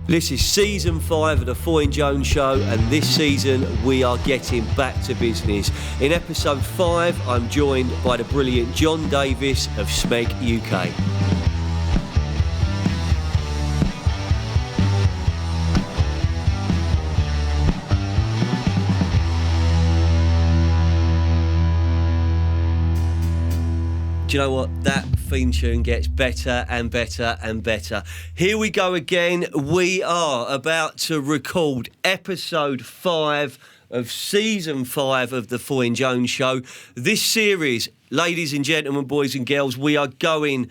This is season 5 of the Foyne Jones Show, and this season we are getting back to business. In episode 5, I'm joined by the brilliant John Davies of Smeg UK. Do you know what? That theme tune gets better and better and better. Here we go again. We are about to record episode 5 of season 5 of the Foyne Jones Show. This series, ladies and gentlemen, boys and girls, we are getting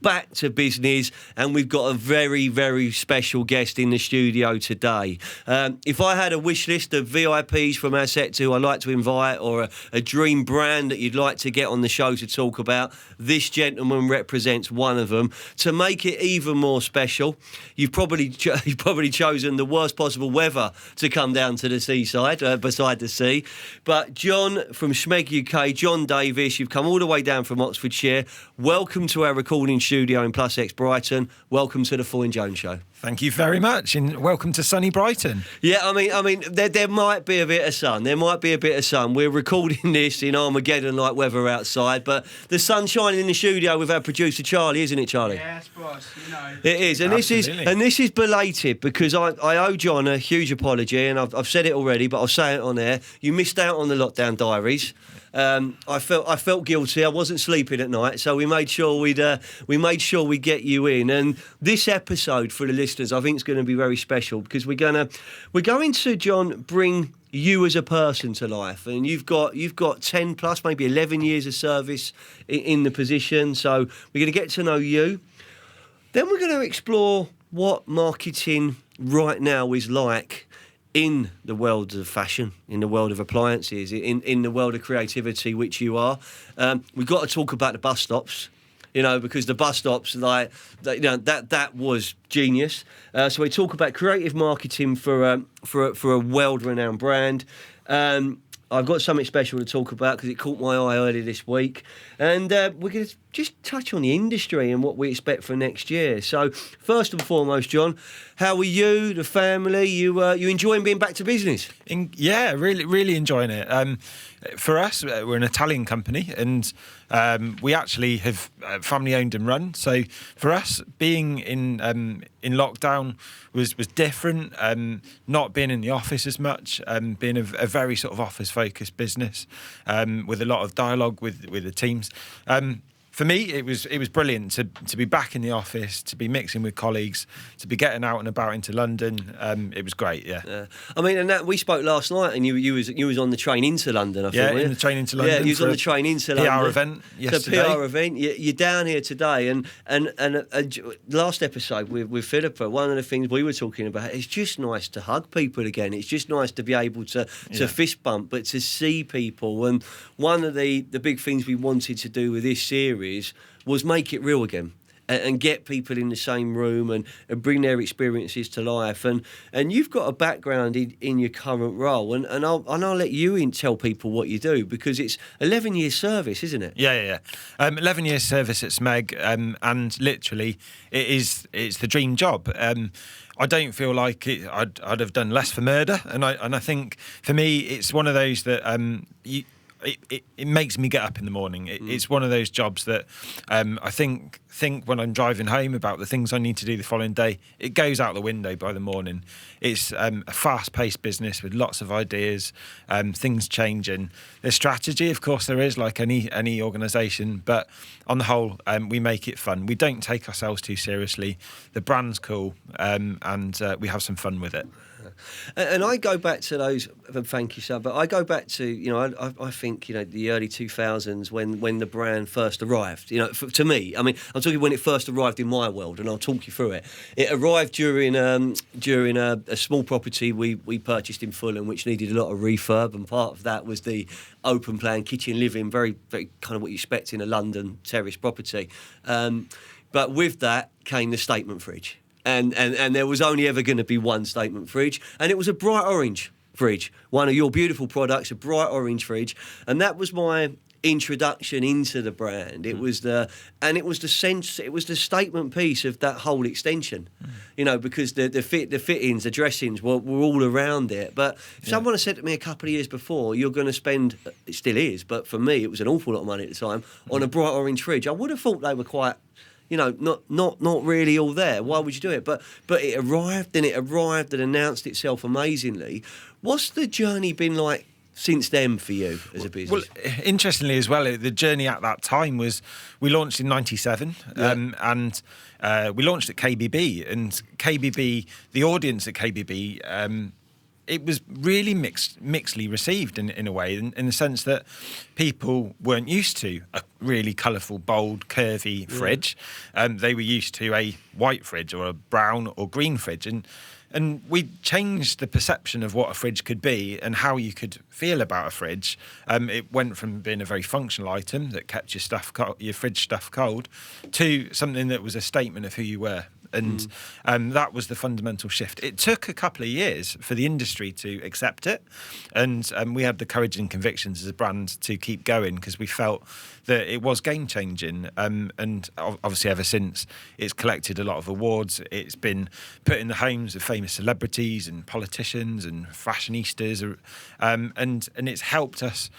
back to business, and we've got a very, very special guest in the studio today. If I had a wish list of VIPs from our sector who I'd like to invite, or a dream brand that you'd like to get on the show to talk about, this gentleman represents one of them. To make it even more special, you've probably chosen the worst possible weather to come down to the seaside, beside the sea. But John from Smeg UK, John Davies, you've come all the way down from Oxfordshire. Welcome to our recording studio in Plus X Brighton. Welcome to the Foyne Jones Show. Thank you very much, and welcome to sunny Brighton. Yeah, I mean, there might be a bit of sun. We're recording this in Armageddon-like weather outside, but the sun's shining in the studio with our producer Charlie, isn't it, Charlie? Yes, boss. You know. It is, and this is belated because I owe John a huge apology, and I've said it already, but I'll say it on air. You missed out on the lockdown diaries. I felt guilty. I wasn't sleeping at night, so we made sure we'd get you in. And this episode for the listeners, I think, is going to be very special because we're going to, John, bring you as a person to life. And you've got 10 plus, maybe 11 years of service in the position. So we're going to get to know you. Then we're going to explore what marketing right now is like in the world of fashion, in the world of appliances, in the world of creativity, which you are. We've got to talk about the bus stops, because the bus stops, that was genius. So we talk about creative marketing for a world-renowned brand. I've got something special to talk about because it caught my eye earlier this week. And we're going to just touch on the industry and what we expect for next year. So first and foremost, John, how are you, the family? You enjoying being back to business? Yeah, really enjoying it. For us, we're an Italian company, and we actually have family owned and run. So for us, being in lockdown was different. Not being in the office as much, being a very sort of office focused business with a lot of dialogue with the teams. For me, it was brilliant to be back in the office, to be mixing with colleagues, to be getting out and about into London. It was great, yeah. I mean, and that we spoke last night, and you was on the train into London. I think, in the train into London. Yeah, you was on the train into London. PR event yesterday. It's a PR event. You're down here today, and last episode with Philippa, one of the things we were talking about, it's just nice to hug people again. It's just nice to be able to fist bump, but to see people. And one of the big things we wanted to do with this series was make it real again and get people in the same room and bring their experiences to life. And you've got a background in your current role, and I'll let you tell people what you do, because it's 11 years service, isn't it? Yeah. 11 years service at Smeg, and literally it's the dream job. I don't feel like I'd have done less for murder, and I think for me it's one of those that It makes me get up in the morning. It's one of those jobs that I think when I'm driving home about the things I need to do the following day, it goes out the window by the morning. It's a fast-paced business with lots of ideas, things changing. There's strategy, of course there is, like any organisation, but on the whole, we make it fun. We don't take ourselves too seriously. The brand's cool, and we have some fun with it. And I go back to those. Thank you, sir. But I go back to I think the early 2000s when the brand first arrived. To me, I mean, I'm talking when it first arrived in my world, and I'll talk you through it. It arrived during a small property we purchased in Fulham, which needed a lot of refurb, and part of that was the open plan kitchen living, very very kind of what you expect in a London terrace property. But with that came the statement fridge. And there was only ever going to be one statement fridge, and it was a bright orange fridge. One of your beautiful products, a bright orange fridge, and that was my introduction into the brand. It was the sense. It was the statement piece of that whole extension. Because the fittings, the dressings were all around it. But if someone had said to me a couple of years before, you're going to spend, it still is, but for me it was an awful lot of money at the time on a bright orange fridge, I would have thought they were quite. Not really all there. Why would you do it? But it arrived and announced itself amazingly. What's the journey been like since then for you as a business? Well, interestingly as well, the journey at that time was we launched in '97, and we launched at KBB, and KBB, the audience at KBB. It was really mixedly received in a way, in the sense that people weren't used to a really colourful, bold, curvy fridge. They were used to a white fridge or a brown or green fridge. And we changed the perception of what a fridge could be and how you could feel about a fridge. It went from being a very functional item that kept your fridge stuff cold to something that was a statement of who you were. And that was the fundamental shift. It took a couple of years for the industry to accept it. And we had the courage and convictions as a brand to keep going because we felt that it was game-changing. And obviously ever since, it's collected a lot of awards. It's been put in the homes of famous celebrities and politicians and fashionistas. And it's helped us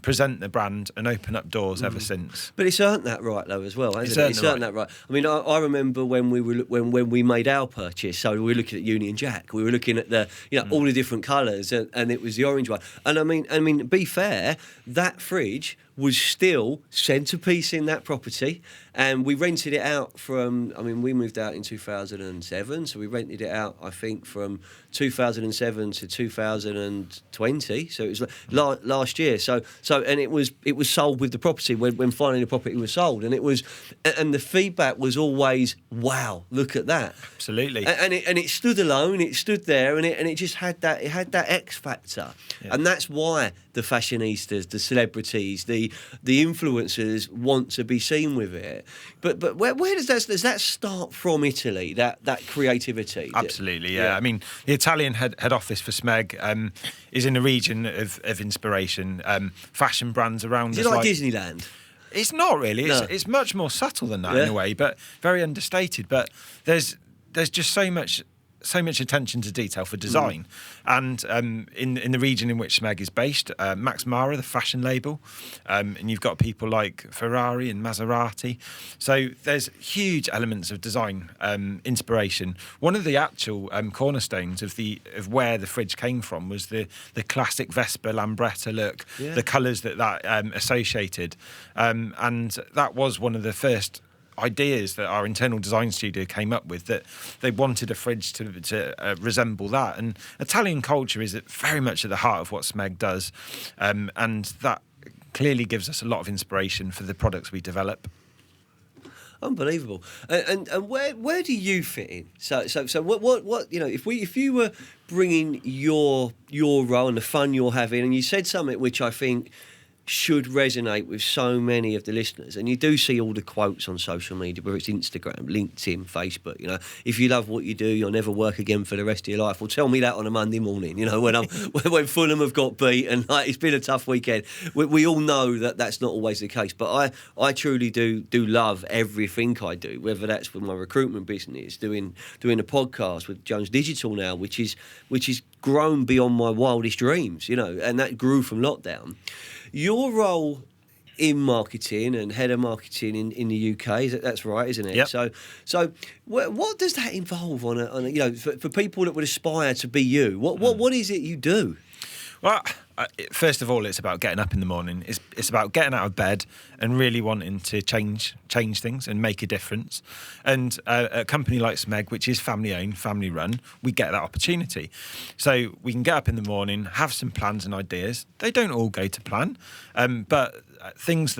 present the brand and open up doors ever since. But it's earned that right, though, as well, hasn't it? It's earned that right. I mean, I remember when we made our purchase, so we were looking at Union Jack, we were looking at the all the different colours, and it was the orange one. And I mean, be fair, that fridge was still centrepiece in that property, and we rented it out from. I mean, we moved out in 2007, so we rented it out, I think, from 2007 to 2020. So it was last year. So and it was sold with the property when finally the property was sold, and the feedback was always, wow, look at that. Absolutely. And it stood alone. It stood there, and it just had that. It had that X factor, and that's why the fashionistas, the celebrities, the influencers want to be seen with it. But where does that start from? Italy, that creativity. Absolutely, yeah. I mean, the Italian head office for Smeg is in a region of inspiration. Fashion brands around us. Is it like Disneyland? It's not really. It's much more subtle than that in a way, but very understated. But there's just so much attention to detail for design. And in the region in which Smeg is based, Max Mara, the fashion label, and you've got people like Ferrari and Maserati. So there's huge elements of design inspiration. One of the actual cornerstones of where the fridge came from was the classic Vespa Lambretta look, the colours that associated. And that was one of the first ideas that our internal design studio came up with, that they wanted a fridge to resemble that. And Italian culture is very much at the heart of what Smeg does, and that clearly gives us a lot of inspiration for the products we develop. Unbelievable. And where do you fit in? So what if you were bringing your role and the fun you're having, and you said something which I think should resonate with so many of the listeners, and you do see all the quotes on social media, whether it's Instagram, LinkedIn, Facebook. If you love what you do, you'll never work again for the rest of your life. Well, tell me that on a Monday morning. When Fulham have got beat and it's been a tough weekend. We all know that that's not always the case, but I truly do love everything I do, whether that's with my recruitment business, doing a podcast with Jones Digital now, which is grown beyond my wildest dreams. And that grew from lockdown. Your role in marketing and head of marketing in the UK, that's right, isn't it? Yep. So what does that involve on a for people that would aspire to be you? What is it you do? Well, first of all, it's about getting up in the morning. It's about getting out of bed and really wanting to change things and make a difference. And a company like Smeg, which is family-owned, family-run, we get that opportunity. So we can get up in the morning, have some plans and ideas. They don't all go to plan, but things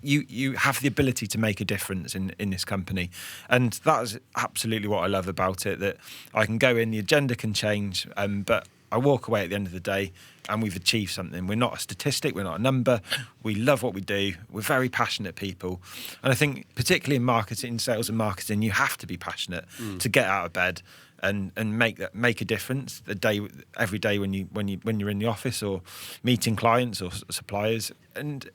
you have the ability to make a difference in this company. And that is absolutely what I love about it, that I can go in, the agenda can change, but I walk away at the end of the day and we've achieved something. We're not a statistic, we're not a number. We love what we do. We're very passionate people. And I think particularly in marketing, sales and marketing, you have to be passionate to get out of bed and make a difference every day when you're in the office or meeting clients or suppliers, and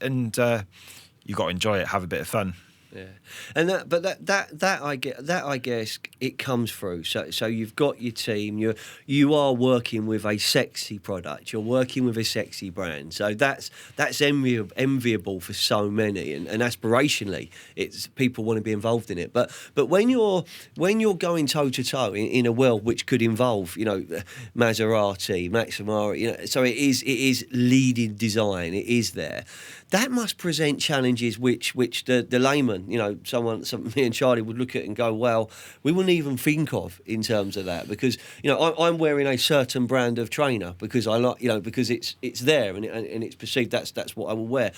you've got to enjoy it, have a bit of fun. Yeah, and that I guess it comes through. So you've got your team. You are working with a sexy product. You're working with a sexy brand. So that's enviable for so many, and aspirationally, it's people want to be involved in it. But when you're going toe to toe in a world which could involve, Maserati, Maximara, so it is leading design. It is there. That must present challenges which the layman, me and Charlie would look at and go, well, we wouldn't even think of in terms of that, because I'm wearing a certain brand of trainer because I like, because it's there and it's perceived that's what I will wear,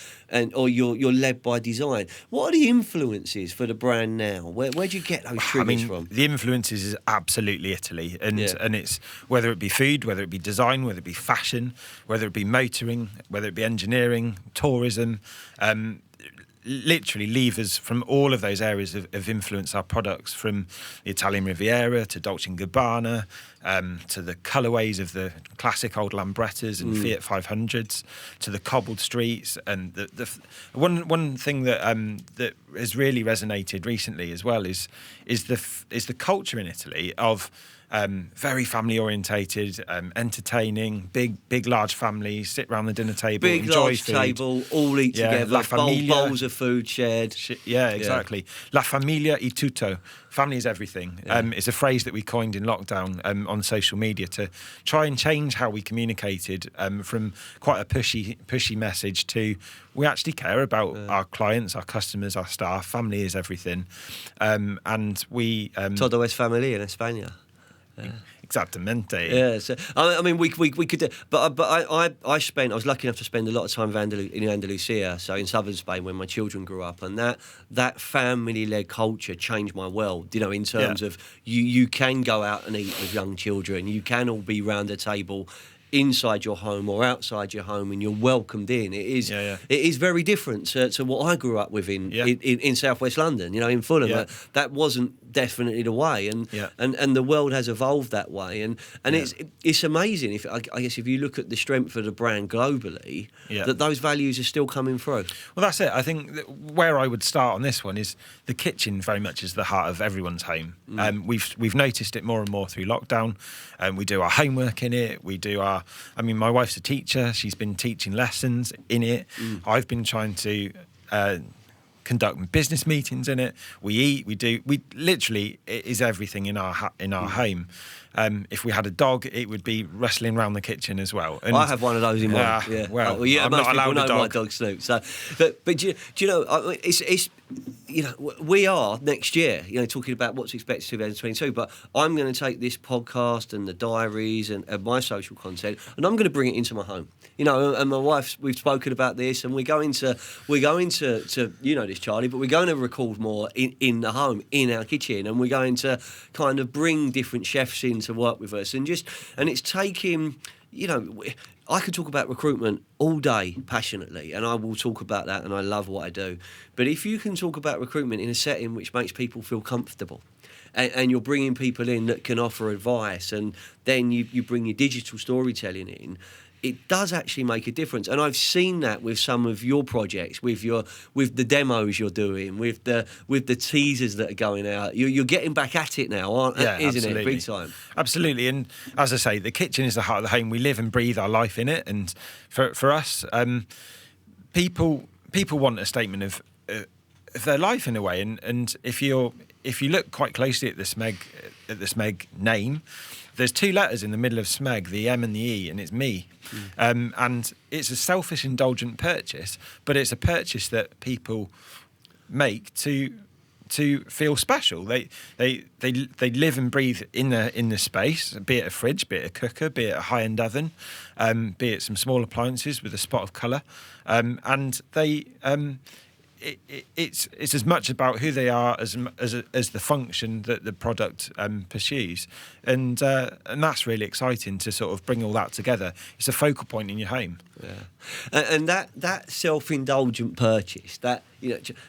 or you're led by design. What are the influences for the brand now? Where do you get those triggers from? The influences is absolutely Italy, and it's whether it be food, whether it be design, whether it be fashion, whether it be motoring, whether it be engineering, tourism. Literally levers from all of those areas have influenced our products, from the Italian Riviera to Dolce & Gabbana, to the colourways of the classic old Lambrettas and Fiat 500s, to the cobbled streets. And the one thing that has really resonated recently as well is the culture in Italy of very family orientated, entertaining, big large families, sit around the dinner table, big enjoy large food. Table, all eat together, La familia, bowls of food shared. Yeah, exactly. La familia e tutto. Family is everything. It's a phrase that we coined in lockdown on social media to try and change how we communicated from quite a pushy message to we actually care about our clients, our customers, our staff. Family is everything. And we... Todo es familia in España. Exactamente. Yeah, so I mean, we could do, but I was lucky enough to spend a lot of time in Andalusia, so in southern Spain, when my children grew up, and that family-led culture changed my world. In terms of you can go out and eat with young children, you can all be round a table inside your home or outside your home, and you're welcomed in. It is very different to what I grew up with in southwest London. In Fulham, that wasn't definitely the way, and the world has evolved that way, and it's amazing. I guess if you look at the strength of the brand globally, that those values are still coming through. Well, that's it. I think that where I would start on this one is the kitchen very much is the heart of everyone's home. We've noticed it more and more through lockdown. We do our homework in it. We do my wife's a teacher. She's been teaching lessons in it. I've been trying to conduct business meetings in it. We eat. We literally, it is everything in our home. If we had a dog, it would be wrestling around the kitchen as well. And I have one of those in mine. I'm not allowed a dog. My dog Snoop. So, but do you know, it's we are next year, talking about what's expected in 2022. But I'm going to take this podcast and the diaries and my social content, and I'm going to bring it into my home. And my wife, we've spoken about this, and we're going to this, Charlie, but we're going to record more in the home, in our kitchen, and we're going to kind of bring different chefs in to work with us, and it's taking, I could talk about recruitment all day passionately, and I will talk about that, and I love what I do. But if you can talk about recruitment in a setting which makes people feel comfortable, and you're bringing people in that can offer advice, and then you bring your digital storytelling in, it does actually make a difference. And I've seen that with some of your projects, with the demos you're doing, with the teasers that are going out. You're getting back at it now, isn't absolutely. it? Big time. Absolutely. And as I say, the kitchen is the heart of the home. We live and breathe our life in it. And for us, people want a statement of their life in a way. And if you look quite closely at the Smeg name, there's two letters in the middle of Smeg, the M and the E, and it's me. And it's a selfish, indulgent purchase, but it's a purchase that people make to feel special. They live and breathe in the space, be it a fridge, be it a cooker, be it a high-end oven, be it some small appliances with a spot of colour, and it's as much about who they are as the function that the product pursues, and that's really exciting to sort of bring all that together. It's a focal point in your home. Yeah, and that self-indulgent purchase, that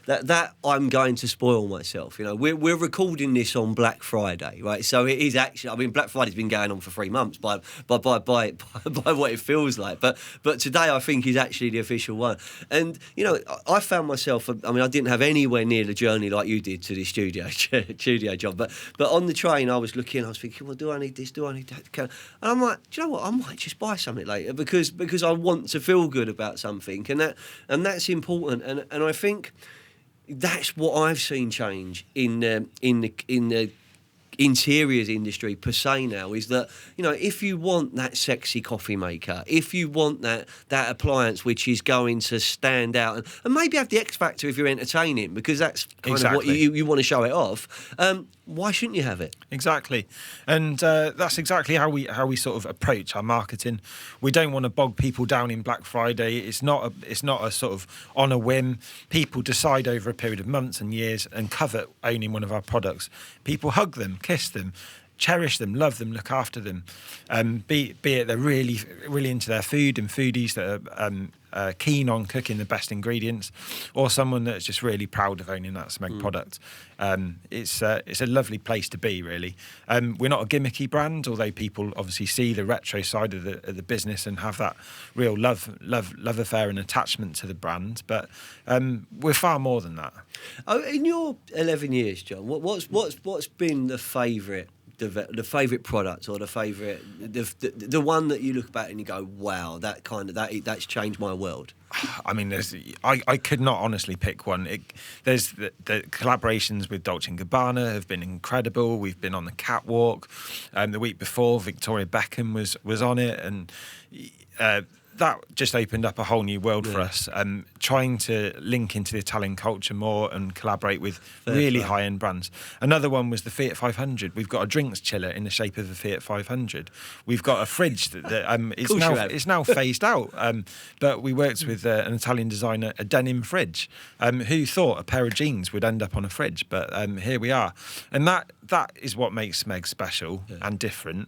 that I'm going to spoil myself. We're recording this on Black Friday, right? So it is actually. I mean, Black Friday's been going on for 3 months by what it feels like. But today I think is actually the official one. And I found myself. I mean, I didn't have anywhere near the journey like you did to this studio job. But on the train, I was looking. I was thinking, well, do I need this? Do I need that? And I'm like, do you know what? I might just buy something later because I want to feel good about something, and that's important. And I think that's what I've seen change in the interiors industry per se now, is that if you want that sexy coffee maker, if you want that appliance which is going to stand out and maybe have the X factor if you're entertaining, because that's kind of what you want to show it off, why shouldn't you have it? Exactly, and that's exactly how we sort of approach our marketing. We don't want to bog people down in Black Friday. It's not a sort of on a whim. People decide over a period of months and years and covet owning one of our products. People hug them, kiss them, cherish them, love them, look after them. Be it they're really, really into their food and foodies that are keen on cooking the best ingredients, or someone that's just really proud of owning that Smeg product. It's a lovely place to be, really. We're not a gimmicky brand, although people obviously see the retro side of the business and have that real love affair and attachment to the brand. But we're far more than that. Oh, in your 11 years, John, what's been the favourite? The favourite product, or the favourite, the one that you look back and you go, wow, that's changed my world. I mean, I could not honestly pick one. There's the collaborations with Dolce & Gabbana have been incredible. We've been on the catwalk. The week before, Victoria Beckham was on it, and that just opened up a whole new world for us. Trying to link into the Italian culture more and collaborate with really high-end brands. Another one was the Fiat 500. We've got a drinks chiller in the shape of a Fiat 500. We've got a fridge that is now phased out. But we worked with an Italian designer, a denim fridge. Who thought a pair of jeans would end up on a fridge? But here we are. And that is what makes Smeg special and different.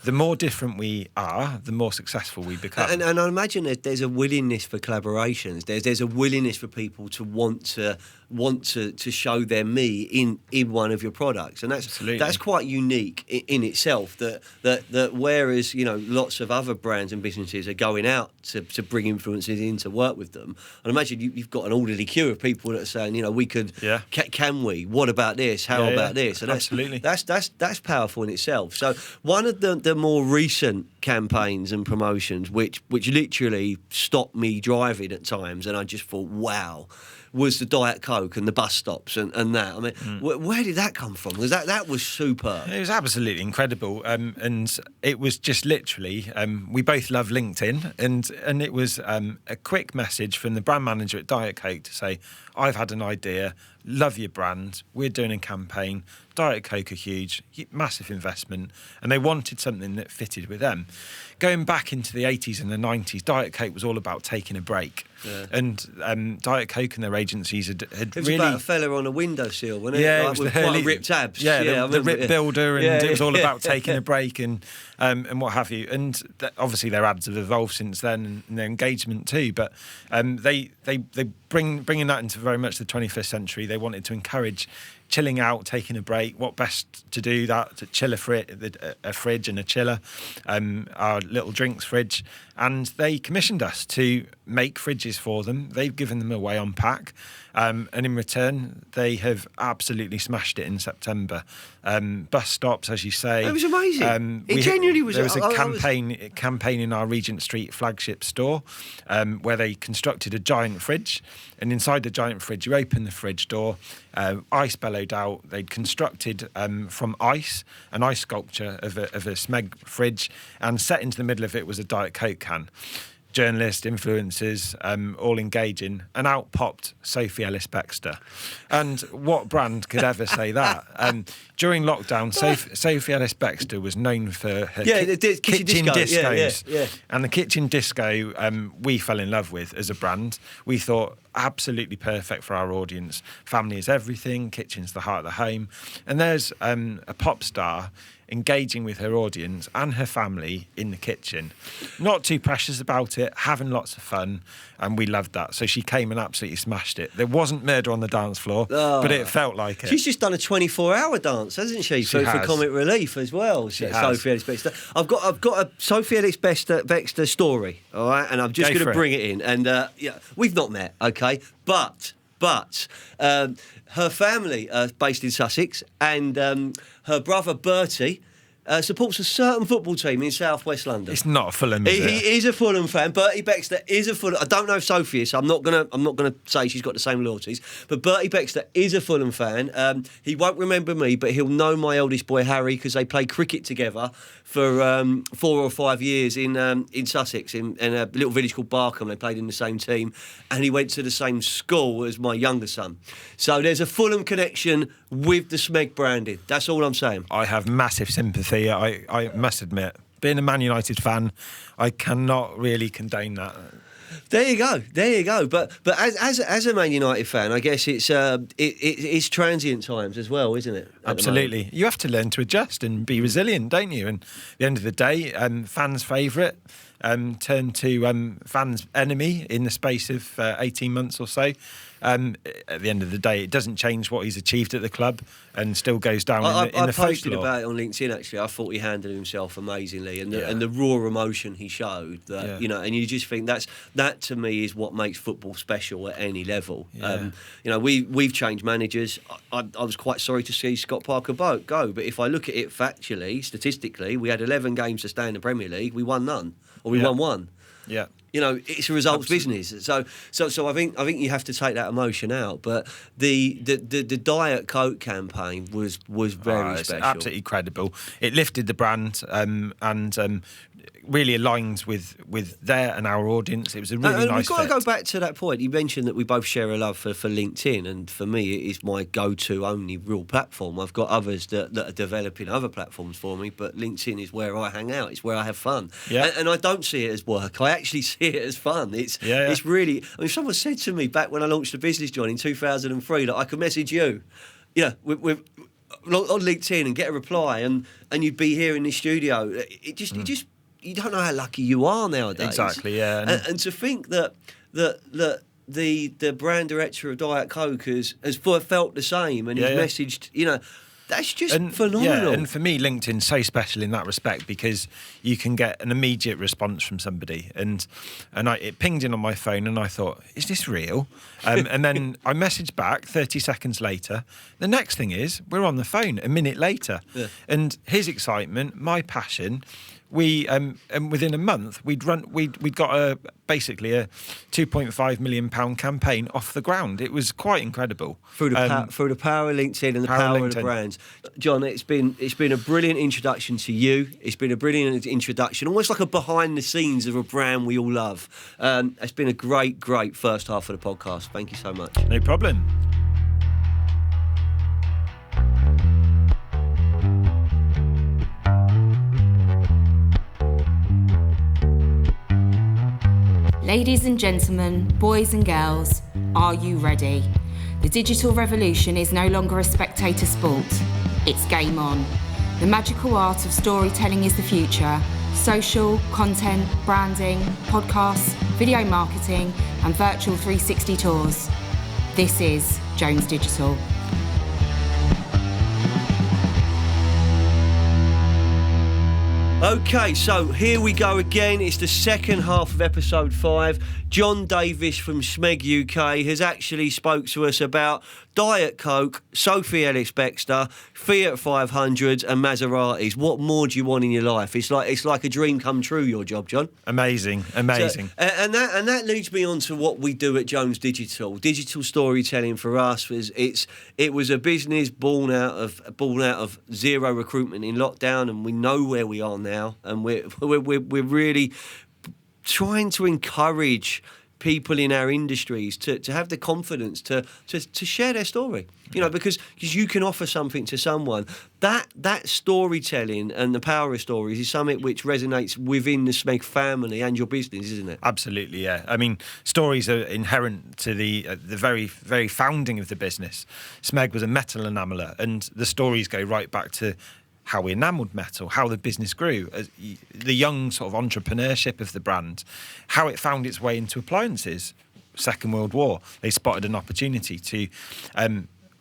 The more different we are, the more successful we become. And I imagine that there's a willingness for collaborations. There's a willingness for people to want to show their me in one of your products, and that's quite unique in itself. That whereas lots of other brands and businesses are going out to bring influencers in to work with them, I imagine you've got an orderly queue of people that are saying, we could, can we? What about this? How about this? And absolutely, that's powerful in itself. So one of the more recent campaigns and promotions, which literally stopped me driving at times, and I just thought, wow, was the Diet Coke and the bus stops and that. I mean, where did that come from? Because that was superb. It was absolutely incredible, and it was just literally. We both love LinkedIn, and it was a quick message from the brand manager at Diet Coke to say, "I've had an idea. Love your brand. We're doing a campaign. Diet Coke are huge, massive investment, and they wanted something that fitted with them." Going back into the 80s and the 90s, Diet Coke was all about taking a break. Yeah. And Diet Coke and their agencies had it was really... about a fella on a windowsill, wasn't it? Yeah, like, it was with the quite ripped abs. Yeah, the Rip Builder, and it was all about taking a break and what have you. And obviously their ads have evolved since then, and their engagement too. But they bringing that into very much the 21st century. They wanted to encourage chilling out, taking a break. What best to do that? To chill a fridge and a chiller, our little drinks fridge. And they commissioned us to make fridges for them. They've given them away on pack. And in return, they have absolutely smashed it in September. Bus stops, as you say. It was amazing. It genuinely was. There was a campaign in our Regent Street flagship store where they constructed a giant fridge. And inside the giant fridge, you open the fridge door, ice bellowed out. They'd constructed from ice, an ice sculpture of a Smeg fridge, and set into the middle of it was a Diet Coke can. journalists, influencers, all engaging, and out popped Sophie Ellis-Bextor. And what brand could ever say that? During lockdown, Sophie Ellis-Bextor was known for her kitchen discos. Yeah. And the kitchen disco we fell in love with as a brand. We thought absolutely perfect for our audience. Family is everything, kitchen's the heart of the home. And there's a pop star engaging with her audience and her family in the kitchen. Not too precious about it, having lots of fun, and we loved that. So she came and absolutely smashed it. There wasn't murder on the dance floor, but it felt like it. She's just done a 24-hour dance, hasn't she? For comic relief as well. Sophie Ellis-Bextor. I've got a Sophie Ellis-Bextor story, all right, and I'm just going to bring it in. And we've not met, okay, but her family are based in Sussex, and her brother Bertie supports a certain football team in South West London. It's not a Fulham, is it? He is a Fulham fan. Bertie Bextor is a Fulham. I don't know if Sophie is. So I'm not gonna say she's got the same loyalties. But Bertie Bextor is a Fulham fan. He won't remember me, but he'll know my eldest boy Harry because they played cricket together for 4 or 5 years in Sussex in a little village called Barkham. They played in the same team, and he went to the same school as my younger son. So there's a Fulham connection with the Smeg branding. That's all I'm saying. I have massive sympathy. I must admit, being a Man United fan, I cannot really condone that. There you go. But as a Man United fan, I guess it's transient times as well, isn't it? Absolutely. You have to learn to adjust and be resilient, don't you? And at the end of the day, fans' favourite turned to fans' enemy in the space of 18 months or so. At the end of the day, it doesn't change what he's achieved at the club and still goes down in the folklore. I posted about it on LinkedIn, actually. I thought he handled himself amazingly, and the raw emotion he showed, that and you just think that to me is what makes football special at any level. We've changed managers. I was quite sorry to see Scott Parker go, but if I look at it factually, statistically, we had 11 games to stay in the Premier League, we won none, or we won one. Yeah. It's a results business. So I think you have to take that emotion out. But the Diet Coke campaign was very special. Absolutely credible. It lifted the brand and really aligned with their and our audience. It was a really nice. We've got to go back to that point. You mentioned that we both share a love for LinkedIn, and for me, it is my go-to only real platform. I've got others that are developing other platforms for me, but LinkedIn is where I hang out. It's where I have fun. Yeah. And I don't see it as work. I actually see it as fun. It's really. I mean, someone said to me back when I launched the business, John, in 2003, that I could message you, with on LinkedIn and get a reply, and you'd be here in the studio. It just you don't know how lucky you are nowadays. Exactly, yeah. And to think that the brand director of Diet Coke has felt the same, and he's messaged, that's just phenomenal. Yeah, and for me, LinkedIn's so special in that respect because you can get an immediate response from somebody. And it pinged in on my phone, and I thought, is this real? And then I messaged back 30 seconds later. The next thing is, we're on the phone a minute later. Yeah. And his excitement, my passion, we and within a month we'd got basically a £2.5 million campaign off the ground. It was quite incredible through the power of LinkedIn and the power of the brands. John, it's been a brilliant introduction to you. It's been a brilliant introduction, almost like a behind the scenes of a brand we all love. It's been a great first half of the podcast. Thank you so much. No problem. Ladies and gentlemen, boys and girls, are you ready? The digital revolution is no longer a spectator sport. It's game on. The magical art of storytelling is the future. Social, content, branding, podcasts, video marketing, and virtual 360 tours. This is Jones Digital. Okay, so here we go again. It's the second half of episode 5. John Davies from Smeg UK has actually spoke to us about Diet Coke, Sophie Ellis-Bextor, Fiat 500s and Maseratis. What more do you want in your life? It's like a dream come true, your job, John. Amazing. So, and that leads me on to what we do at Jones Digital. Digital storytelling for us it was a business born out of zero recruitment in lockdown, and we know where we are now, and we're really trying to encourage people in our industries to have the confidence to share their story, because you can offer something to someone. That storytelling and the power of stories is something which resonates within the Smeg family and your business, isn't it? Absolutely, yeah. I mean, stories are inherent to the very, very founding of the business. Smeg was a metal enameller, and the stories go right back to how we enamelled metal, how the business grew, the young sort of entrepreneurship of the brand, how it found its way into appliances. Second World War, they spotted an opportunity to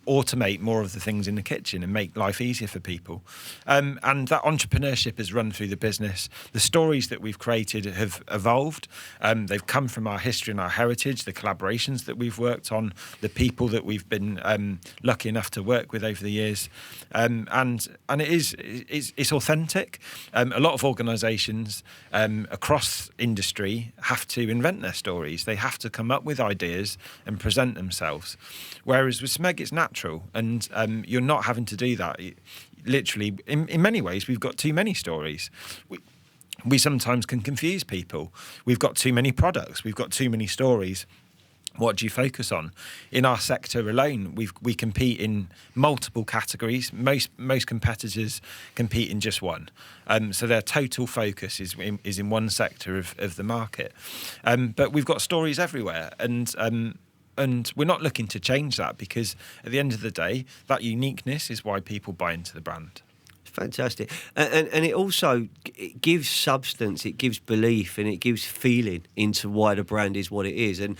automate more of the things in the kitchen and make life easier for people. And that entrepreneurship has run through the business. The stories that we've created have evolved. They've come from our history and our heritage, the collaborations that we've worked on, the people that we've been lucky enough to work with over the years. And it's authentic. A lot of organisations across industry have to invent their stories. They have to come up with ideas and present themselves. Whereas with Smeg, it's natural, and you're not having to do that. Literally, in many ways, we've got too many stories. We sometimes can confuse people. We've got too many products. We've got too many stories. What do you focus on? In our sector alone, we compete in multiple categories. Most competitors compete in just one. So their total focus is in one sector of the market. But we've got stories everywhere, and we're not looking to change that, because at the end of the day, that uniqueness is why people buy into the brand. Fantastic. And it also gives substance, it gives belief, and it gives feeling into why the brand is what it is. And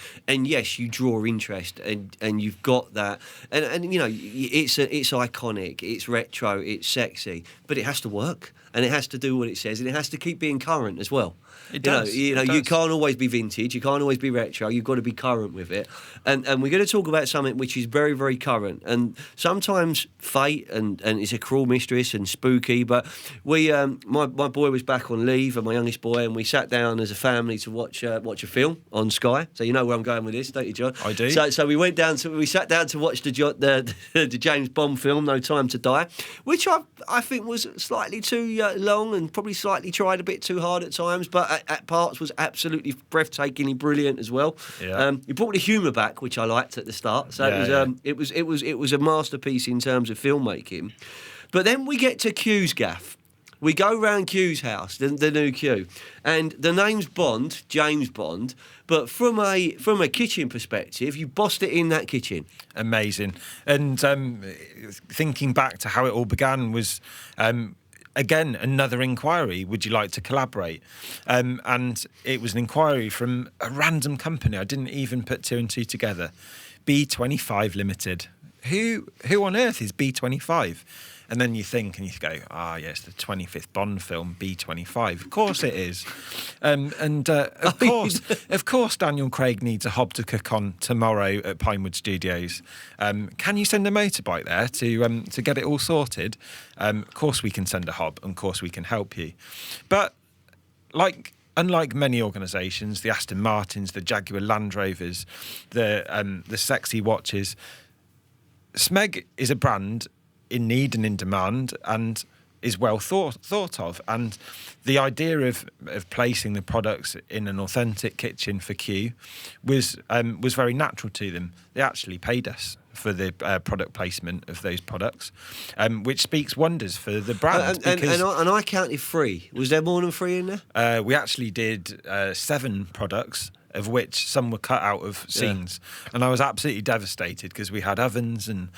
yes, you draw interest, and you've got that. And it's iconic, it's retro, it's sexy, but it has to work, and it has to do what it says, and it has to keep being current as well. It does. You can't always be vintage, you can't always be retro, you've got to be current with it. And we're going to talk about something which is very, very current, and sometimes fate and it's a cruel mistress and spooky, but we my boy was back on leave, and my youngest boy, and we sat down as a family to watch a film on Sky. So you know where I'm going with this, don't you, John? I do. So we sat down to watch the James Bond film, No Time to Die, which I think was slightly too long, and probably slightly tried a bit too hard at times, but at parts was absolutely breathtakingly brilliant as well. Yeah. You brought the humour back, which I liked at the start. So it was a masterpiece in terms of filmmaking. But then we get to Q's gaff. We go round Q's house, the new Q, and the name's Bond, James Bond. But from a kitchen perspective, you bossed it in that kitchen. Amazing. And thinking back to how it all began was. Again, another inquiry. Would you like to collaborate? And it was an inquiry from a random company. I didn't even put two and two together. B25 Limited. Who on earth is B25? And then you think and you go, yes, the 25th Bond film, B25. Of course it is. Of course, Daniel Craig needs a hob to cook on tomorrow at Pinewood Studios. Can you send a motorbike there to get it all sorted? Of course we can send a hob, and of course we can help you. But unlike many organisations, the Aston Martins, the Jaguar Land Rovers, the sexy watches, Smeg is a brand in need and in demand, and is well thought of. And the idea of placing the products in an authentic kitchen for Q was very natural to them. They actually paid us for the product placement of those products, which speaks wonders for the brand. And I counted 3. Was there more than 3 in there? We actually did 7 products, of which some were cut out of scenes. Yeah. And I was absolutely devastated, because we had ovens, and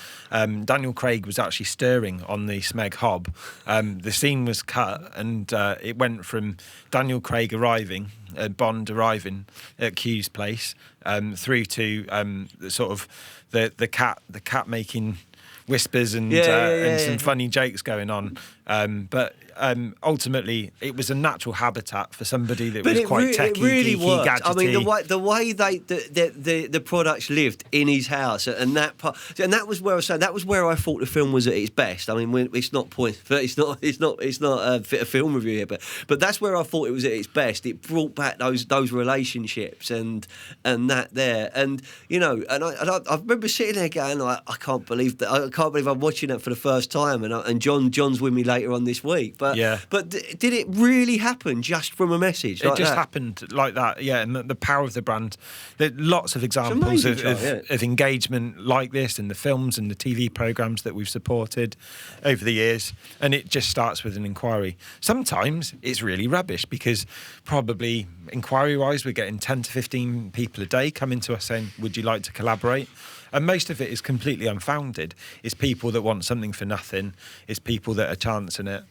Daniel Craig was actually stirring on the Smeg hob. The scene was cut, and it went from Daniel Craig arriving, Bond arriving at Q's place, through to the cat making whispers and some funny jokes going on. But ultimately, it was a natural habitat for somebody that was quite techie, it really geeky, worked. gadgety. I mean, the way the products lived in his house, and that part, and that was where I was saying, that was where I thought the film was at its best. I mean, it's not a film review here, but that's where I thought it was at its best. It brought back those relationships and that there, and I remember sitting there going, I can't believe can't believe I'm watching that for the first time, and John's with me later on this week. But did it really happen just from a message? It just happened like that, yeah. And the power of the brand. There are lots of examples of engagement like this in the films and the TV programmes that we've supported over the years, and it just starts with an inquiry. Sometimes it's really rubbish because probably inquiry-wise we're getting 10 to 15 people a day coming to us saying, would you like to collaborate? And most of it is completely unfounded. It's people that want something for nothing. It's people that are chancing it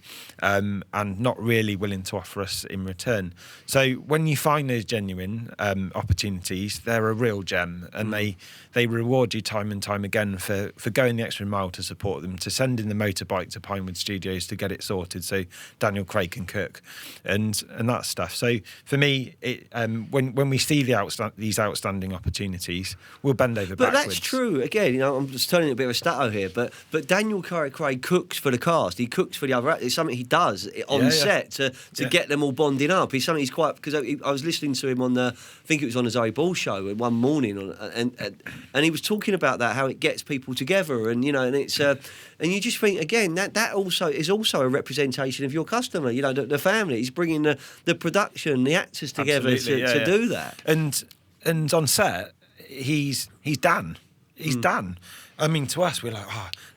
and not really willing to offer us in return. So when you find those genuine opportunities, they're a real gem, and they reward you time and time again for going the extra mile to support them, to send in the motorbike to Pinewood Studios to get it sorted so Daniel Craig can cook and that stuff. So for me, when we see these outstanding opportunities, we'll bend over backwards. But that's true. Again, I'm just turning a bit of a stato here, but Daniel Craig cooks for the cast. He cooks for the other actors. It's something he does on set to get them all bonding up. It's something he's quite, because I was listening to him on I think it was on the Zoe Ball show one morning, and he was talking about that, how it gets people together, and and it's and you just think again that also is also a representation of your customer. The family. He's bringing the production, the actors together to do that. And on set, he's Dan. He's Dan. I mean, to us, we're like,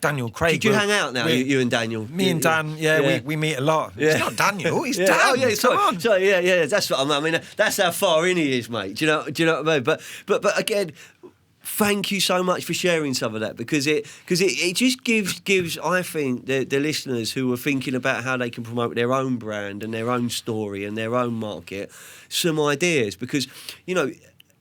Daniel Craig. Did you hang out now, you and Daniel? Me and Dan, we meet a lot. Yeah. It's not Daniel, he's Dan. Oh, yeah, Come on. Sorry, yeah, that's what I mean. That's how far in he is, mate. Do you know what I mean? But again, thank you so much for sharing some of that, because it just gives I think the listeners who are thinking about how they can promote their own brand and their own story and their own market some ideas, because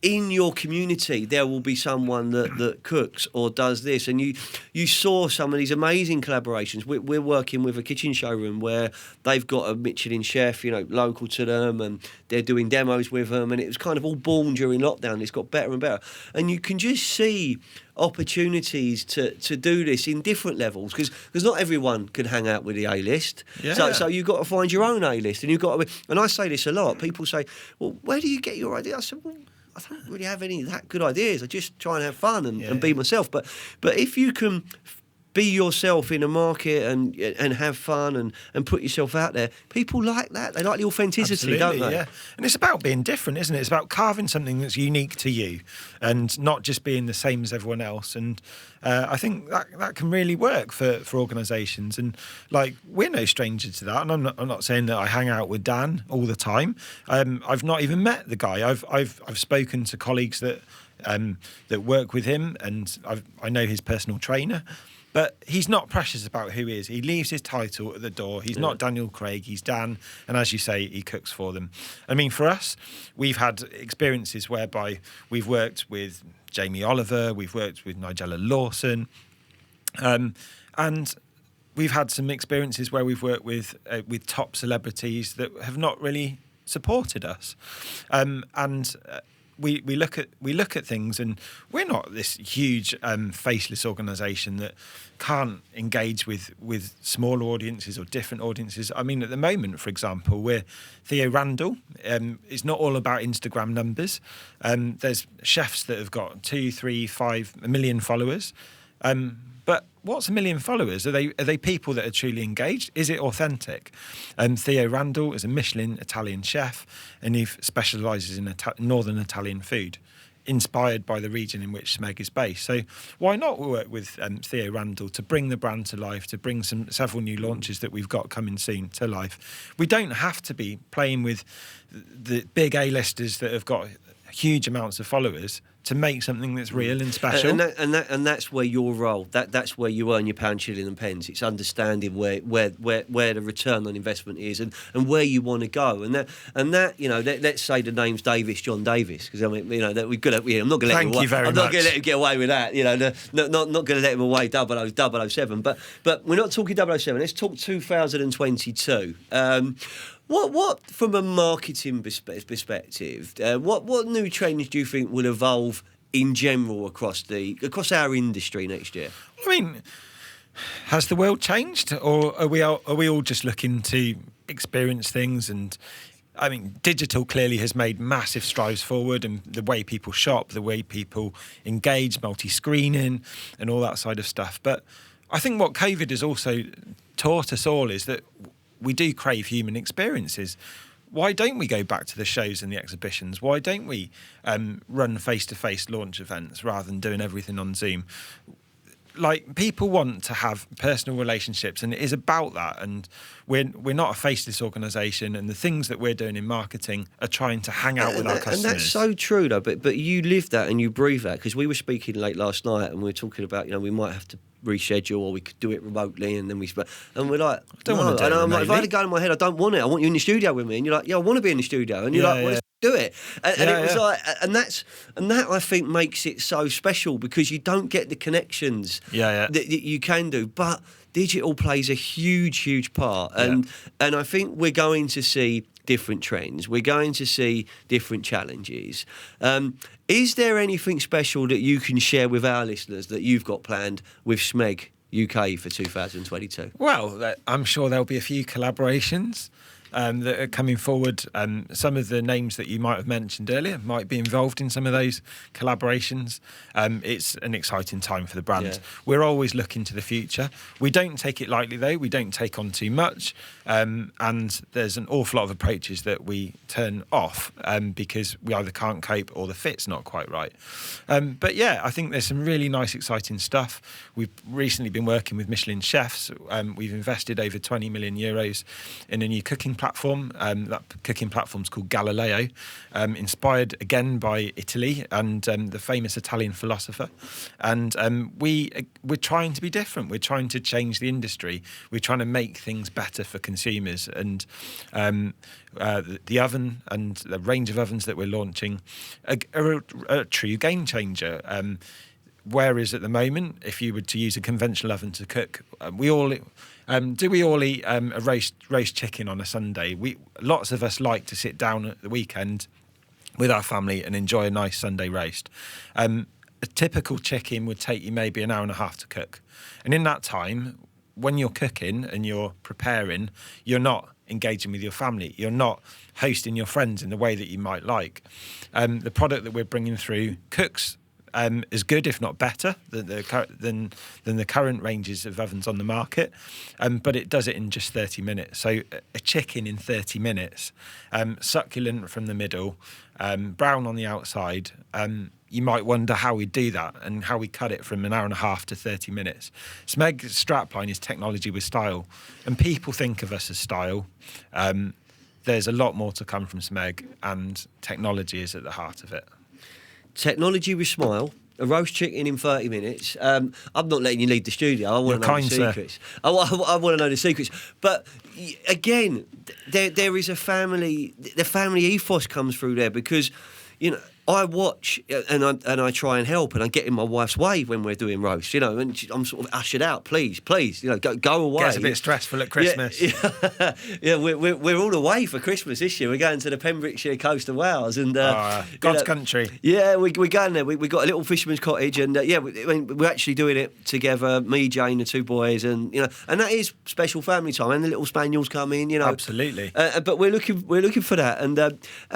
in your community, there will be someone that cooks or does this, and you saw some of these amazing collaborations. We're working with a kitchen showroom where they've got a Michelin chef, local to them, and they're doing demos with them, and it was kind of all born during lockdown. It's got better and better, and you can just see opportunities to do this in different levels, because not everyone can hang out with the A-list. Yeah. So you've got to find your own A-list, and you've got to. And I say this a lot. People say, "Well, where do you get your idea?" I said, "Well, I don't really have any that good ideas. I just try and have fun and be myself." But if you can be yourself in a market and have fun and put yourself out there, people like that. They like the authenticity, don't they? Yeah. And it's about being different, isn't it? It's about carving something that's unique to you and not just being the same as everyone else. And I think that can really work for organisations. And we're no stranger to that. And I'm not saying that I hang out with Dan all the time. I've not even met the guy. I've spoken to colleagues that work with him, and I know his personal trainer. But he's not precious about who he is. He leaves his title at the door. He's not Daniel Craig, he's Dan. And as you say, he cooks for them. I mean, for us, we've had experiences whereby we've worked with Jamie Oliver, we've worked with Nigella Lawson. And we've had some experiences where we've worked with top celebrities that have not really supported us. We look at things, and we're not this huge faceless organisation that can't engage with small audiences or different audiences. I mean, at the moment, for example, we're Theo Randall. It's not all about Instagram numbers. There's chefs that have got 2, 3, 5 1 million followers. But what's 1 million followers? Are they people that are truly engaged? Is it authentic? Theo Randall is a Michelin Italian chef, and he specialises in northern Italian food, inspired by the region in which Smeg is based. So why not work with Theo Randall to bring the brand to life, to bring several new launches that we've got coming soon to life? We don't have to be playing with the big A-listers that have got huge amounts of followers to make something that's real and special. And that's where your role, that's where you earn your pound, shilling and pence. It's understanding where the return on investment is and where you want to go. And that let's say the name's John Davies, because I mean, that we've got to, I'm not going to let him away. I'm not going to let him get away with that. Not going to let him away 007. But we're not talking 007. Let's talk 2022. What from a marketing perspective, what new trends do you think will evolve in general across our industry next year? I mean, has the world changed, or are we all just looking to experience things? And I mean, digital clearly has made massive strides forward, and the way people shop, the way people engage, multi-screening, and all that side of stuff. But I think what COVID has also taught us all is that we do crave human experiences. Why don't we go back to the shows and the exhibitions? Why don't we run face-to-face launch events rather than doing everything on Zoom? Like, people want to have personal relationships, and it is about that. And we're not a faceless organisation, and the things that we're doing in marketing are trying to hang out with our customers. And that's so true, though. But you live that and you breathe that, because we were speaking late last night, and we were talking about, we might have to reschedule, or we could do it remotely, and then we're like, I don't want to do it I'm like, remotely. if I had a gun in my head, I don't want it. I want you in the studio with me, and you're like, yeah, I want to be in the studio, and you're like, well, let's do it. And it was like, and that I think makes it so special, because you don't get the connections that you can do, but digital plays a huge part, and I think we're going to see different trends. We're going to see different challenges. Is there anything special that you can share with our listeners that you've got planned with SMEG UK for 2022? Well, I'm sure there'll be a few collaborations that are coming forward. Some of the names that you might have mentioned earlier might be involved in some of those collaborations. It's an exciting time for the brand. Yeah. We're always looking to the future. We don't take it lightly, though. We don't take on too much. And there's an awful lot of approaches that we turn off because we either can't cope or the fit's not quite right. But yeah, I think there's some really nice, exciting stuff. We've recently been working with Michelin chefs. We've invested over 20 million euros in a new cooking platform. That cooking platform's called Galileo, inspired again by Italy and the famous Italian philosopher. And we're trying to be different. We're trying to change the industry. We're trying to make things better for consumers. And the oven and the range of ovens that we're launching are a true game changer. Whereas at the moment, if you were to use a conventional oven to cook, we all eat a roast chicken on a Sunday? Lots of us like to sit down at the weekend with our family and enjoy a nice Sunday roast. A typical chicken would take you maybe an hour and a half to cook. And in that time, when you're cooking and you're preparing, you're not engaging with your family. You're not hosting your friends in the way that you might like. The product that we're bringing through cooks is good, if not better, than the current ranges of ovens on the market, but it does it in just 30 minutes. So a chicken in 30 minutes, succulent from the middle, brown on the outside. You might wonder how we do that and how we cut it from an hour and a half to 30 minutes. SMEG's strapline is technology with style, and people think of us as style. There's a lot more to come from SMEG, and technology is at the heart of it. Technology with smile, a roast chicken in 30 minutes. I'm not letting you leave the studio. I want to know the secrets. I want to know the secrets. But again, there is the family ethos comes through there, because, I watch and I try and help, and I get in my wife's way when we're doing roast, and I'm sort of ushered out. Please, go away. Gets a bit stressful at Christmas. Yeah, we're all away for Christmas this year. We're going to the Pembrokeshire coast of Wales, and God's country. Yeah, we're going there. We got a little fisherman's cottage, and we're actually doing it together. Me, Jane, the two boys, and and that is special family time. And the little spaniels come in, Absolutely. But we're looking for that, and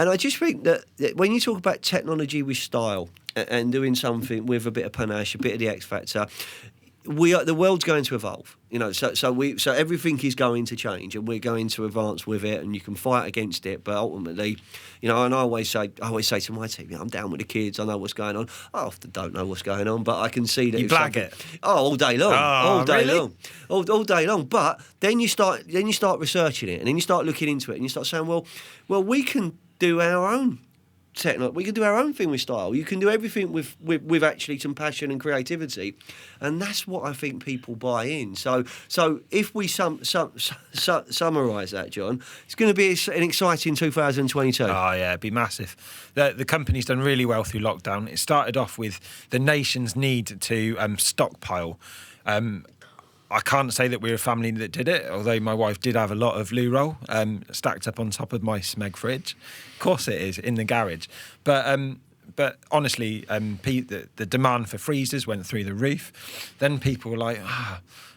I just think that when you talk about technology with style and doing something with a bit of panache, a bit of the X factor, the world's going to evolve, so everything is going to change, and we're going to advance with it, and you can fight against it, but ultimately, and I always say to my team, I'm down with the kids, I know what's going on. I often don't know what's going on, but I can see that you blag it. All day long, all day really? long, all day long. But then you start researching it, and then you start looking into it, and you start saying, well, we can do our own technology. We can do our own thing with style. You can do everything with actually some passion and creativity, and that's what I think people buy in. So if we summarise that, John, it's going to be an exciting 2022. Oh yeah, it'd be massive. The company's done really well through lockdown. It started off with the nation's need to stockpile. I can't say that we're a family that did it, although my wife did have a lot of loo roll stacked up on top of my SMEG fridge. Of course it is, in the garage. But honestly, the demand for freezers went through the roof. Then people were like,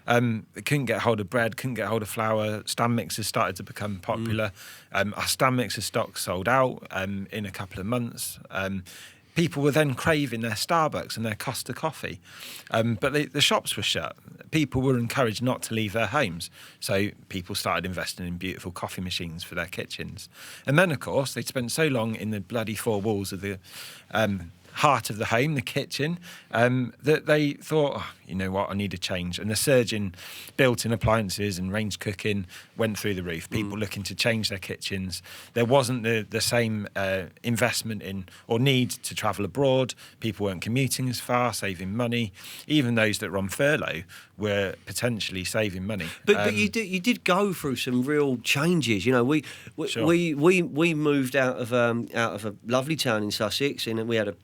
they couldn't get hold of bread, couldn't get hold of flour. Stand mixers started to become popular. Our stand mixer stock sold out in a couple of months. people were then craving their Starbucks and their Costa coffee. But the shops were shut. People were encouraged not to leave their homes. So people started investing in beautiful coffee machines for their kitchens. And then, of course, they'd spent so long in the bloody four walls of the heart of the home, the kitchen, that they thought, oh, you know what, I need a change. And the surge in built-in appliances and range cooking went through the roof. People looking to change their kitchens. There wasn't the same investment in or need to travel abroad. People weren't commuting as far, saving money. Even those that were on furlough were potentially saving money. But you did go through some real changes. You know, we moved out of a lovely town in Sussex, and we had a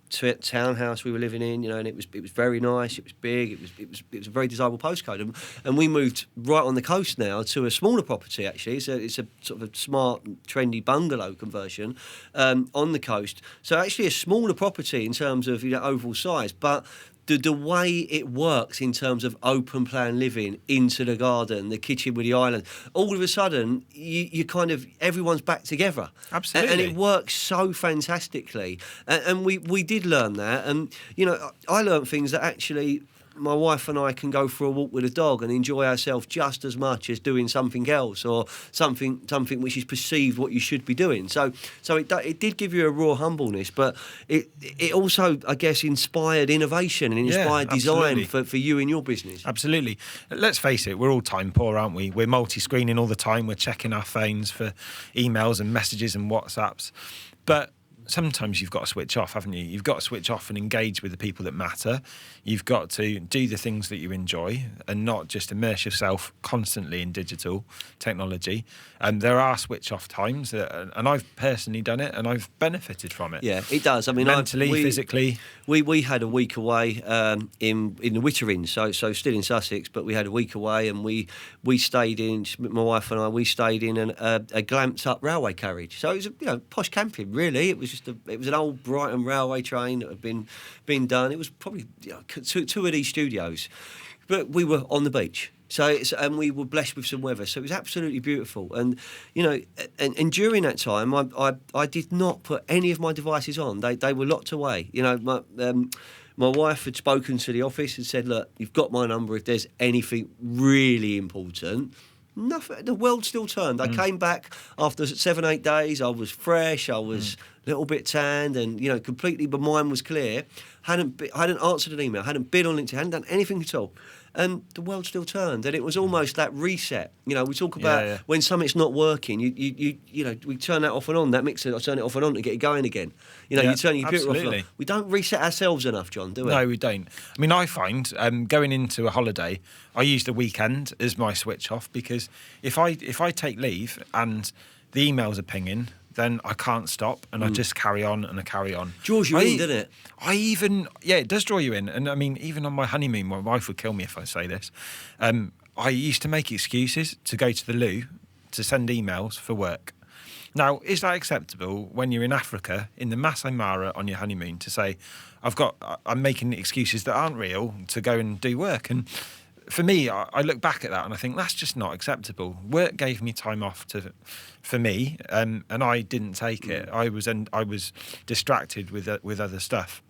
townhouse we were living in. You know, and it was very nice. It was big. It was a very desirable postcode, and we moved right on the coast now to a smaller property. Actually, it's a sort of a smart, trendy bungalow conversion on the coast. So actually, a smaller property in terms of overall size, but the way it works in terms of open plan living into the garden, the kitchen with the island, all of a sudden you kind of everyone's back together. Absolutely. And it works so fantastically. And we did learn that. And I learned things that actually my wife and I can go for a walk with a dog and enjoy ourselves just as much as doing something else or something which is perceived what you should be doing. So it did give you a raw humbleness, but it also, I guess, inspired innovation and inspired design for you in your business. Absolutely. Let's face it, we're all time poor, aren't we? We're multi-screening all the time. We're checking our phones for emails and messages and WhatsApps. But sometimes you've got to switch off, haven't you? You've got to switch off and engage with the people that matter. You've got to do the things that you enjoy and not just immerse yourself constantly in digital technology. And there are switch off times, and I've personally done it, and I've benefited from it. Yeah, it does. I mean, mentally, physically. We had a week away in the Witterings, so still in Sussex, but we had a week away, and we stayed in. My wife and I, we stayed in a glamped up railway carriage. So it was posh camping, really. It was an old Brighton railway train that had been done. It was probably two of these studios, but we were on the beach. And we were blessed with some weather, so it was absolutely beautiful. And and during that time, I did not put any of my devices on. They were locked away. My wife had spoken to the office and said, "Look, you've got my number. If there's anything really important." Nothing. The world still turned. I came back after 7-8 days. I was fresh. I was a little bit tanned, and completely. My mind was clear. I hadn't answered an email. Hadn't been on LinkedIn. Hadn't done anything at all. And the world still turned, and it was almost that reset. We talk about when something's not working. We turn that off and on. That mixer, I turn it off and on to get it going again. You turn your computer off and on. We don't reset ourselves enough, John, do we? No, we don't. I mean, I find going into a holiday, I use the weekend as my switch off, because if I take leave and the emails are pinging, then I can't stop, and I just carry on and I carry on. Draws you in, doesn't it? It does draw you in. And I mean, even on my honeymoon, my wife would kill me if I say this. I used to make excuses to go to the loo to send emails for work. Now, is that acceptable when you're in Africa, in the Masai Mara on your honeymoon, to say, I'm making excuses that aren't real to go and do work? And for me, I look back at that and I think that's just not acceptable. Work gave me time off for me, and I didn't take it. I was distracted with other stuff,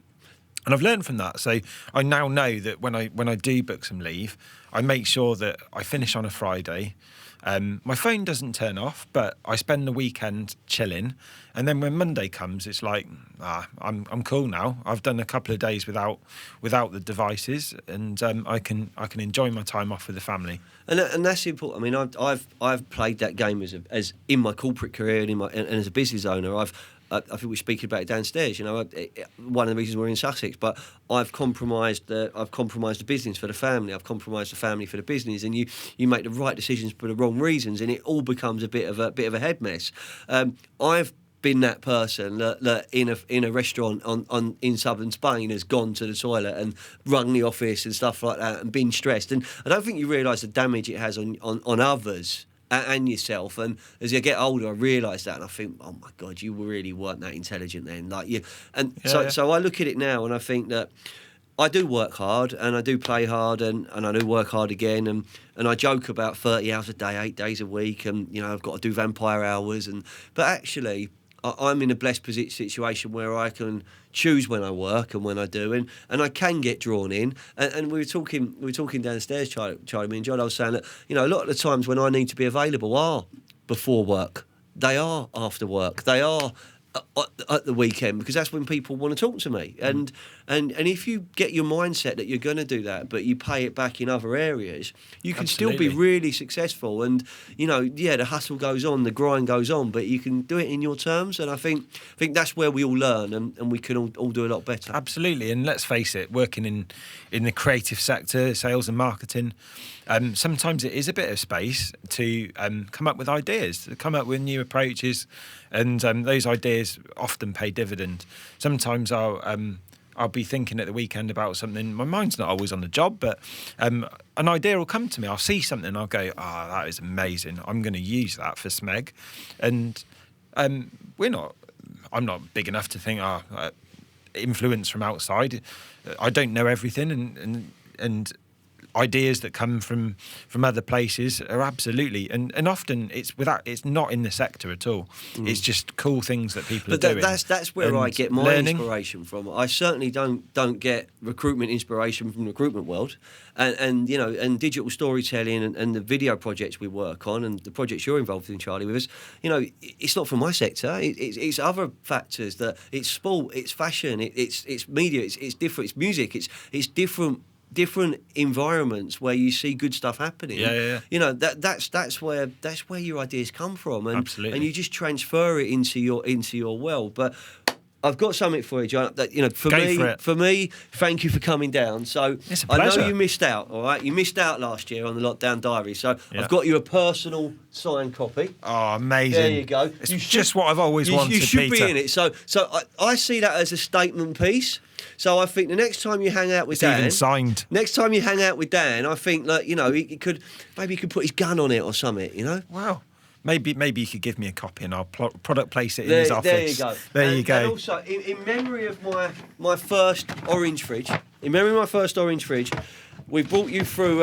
and I've learned from that. So I now know that when I do book some leave, I make sure that I finish on a Friday. My phone doesn't turn off, but I spend the weekend chilling, and then when Monday comes, it's like, I'm cool now. I've done a couple of days without the devices, and I can enjoy my time off with the family. And that's important. I mean, I've played that game as in my corporate career and as a business owner. I think we're speaking about it downstairs. One of the reasons we're in Sussex, but I've compromised the business for the family. I've compromised the family for the business, and you make the right decisions for the wrong reasons, and it all becomes a bit of a head mess. I've been that person that in a restaurant in southern Spain has gone to the toilet and rung the office and stuff like that and been stressed. And I don't think you realise the damage it has on others and yourself. And as I get older, I realise that, and I think, oh my God, you really weren't that intelligent then. So I look at it now and I think that I do work hard and I do play hard and I do work hard again, and I joke about 30 hours a day, 8 days a week, and I've got to do vampire hours, but actually I'm in a blessed situation where I can choose when I work and when I do, and I can get drawn in. And we were talking downstairs, Charlie, me and John. I was saying that, you know, a lot of the times when I need to be available are before work. They are after work. They are at the weekend, because that's when people want to talk to me. And if you get your mindset that you're going to do that, but you pay it back in other areas, you can still be really successful. And, you know, yeah, the hustle goes on, the grind goes on, but you can do it in your terms. And I think that's where we all learn, and we can all do a lot better. Absolutely. And let's face it, working in the creative sector, sales and marketing, sometimes it is a bit of space to come up with ideas, to come up with new approaches, and those ideas often pay dividend. Sometimes I'll be thinking at the weekend about something. My mind's not always on the job, but an idea will come to me. I'll see something and I'll go, that is amazing. I'm going to use that for Smeg. And I'm not big enough to think, influence from outside. I don't know everything, and ideas that come from other places are absolutely, and often it's not in the sector at all. It's just cool things that people are doing. That's where I get my inspiration from. I certainly don't get recruitment inspiration from the recruitment world, and you know, and digital storytelling and the video projects we work on, and the projects you're involved in, Charlie, with us. You know, it's not from my sector. It's other factors. That it's sport, it's fashion, it's media, it's different, it's music, it's different environments where you see good stuff happening. Yeah. You know, that's where your ideas come from, and absolutely. And you just transfer it into your world. But I've got something for you, John. That, you know, for me, thank you for coming down. So it's a pleasure. I know you missed out. All right, you missed out last year on the Lockdown Diary. So I've got you a personal signed copy. Oh, amazing! There you go. It's just what I've always wanted. You should Peter. be in it. So I see that as a statement piece. So I think the next time you hang out with Dan, even signed. Next time you hang out with Dan, I think that, you know, he could put his gun on it or something. You know. Wow. Maybe you could give me a copy and I'll product place it in his office. There you go. There you go. And also, in memory of my first orange fridge, we've brought you through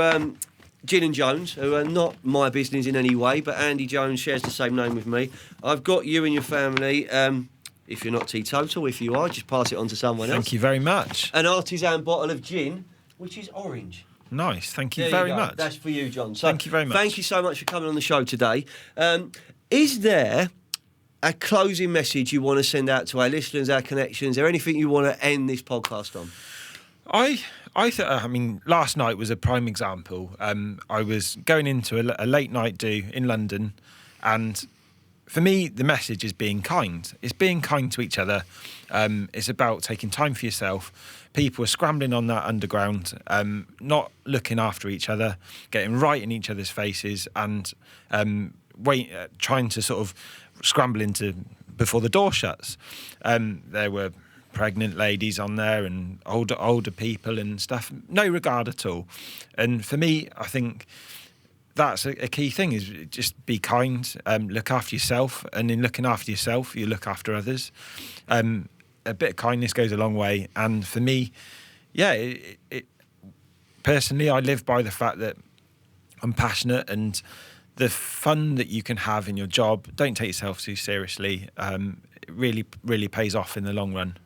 Gin and Jones, who are not my business in any way, but Andy Jones shares the same name with me. I've got you and your family. If you're not teetotal, if you are, just pass it on to someone else. Thank you very much. An artisan bottle of gin, which is orange. Nice, thank you very much. That's for you, John. So, thank you very much. Thank you so much for coming on the show today. Is there a closing message you want to send out to our listeners, our connections? Is there anything you want to end this podcast on? I mean, last night was a prime example. I was going into a late night do in London, and for me, the message is being kind. It's being kind to each other. It's about taking time for yourself. People are scrambling on that underground, not looking after each other, getting right in each other's faces, and trying to sort of scramble into before the door shuts. There were pregnant ladies on there and older people and stuff. No regard at all. And for me, I think that's a key thing, is just be kind, look after yourself, and in looking after yourself, you look after others. A bit of kindness goes a long way, and for me, personally, I live by the fact that I'm passionate, and the fun that you can have in your job, don't take yourself too seriously, it really pays off in the long run.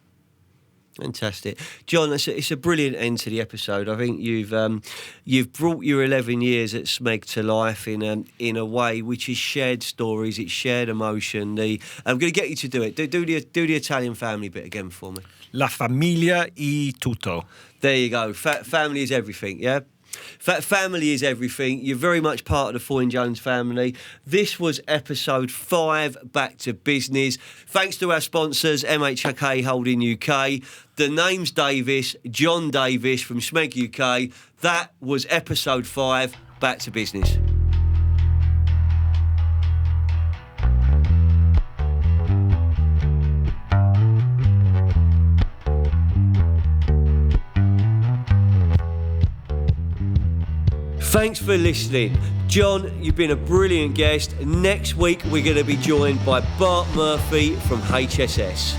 Fantastic, John. It's a brilliant end to the episode. I think you've brought your 11 years at Smeg to life in a way which is shared stories, it's shared emotion. I'm going to get you to do it. Do the Italian family bit again for me. La famiglia e tutto. There you go. Family is everything. Yeah. Family is everything. You're very much part of the Foyne Jones family. This was episode 5, Back to Business. Thanks to our sponsors, MHK Holding UK, the name's Davis, John Davies from Smeg UK. That was episode 5, Back to Business. Thanks for listening. John, you've been a brilliant guest. Next week, we're going to be joined by Bart Murphy from HSS.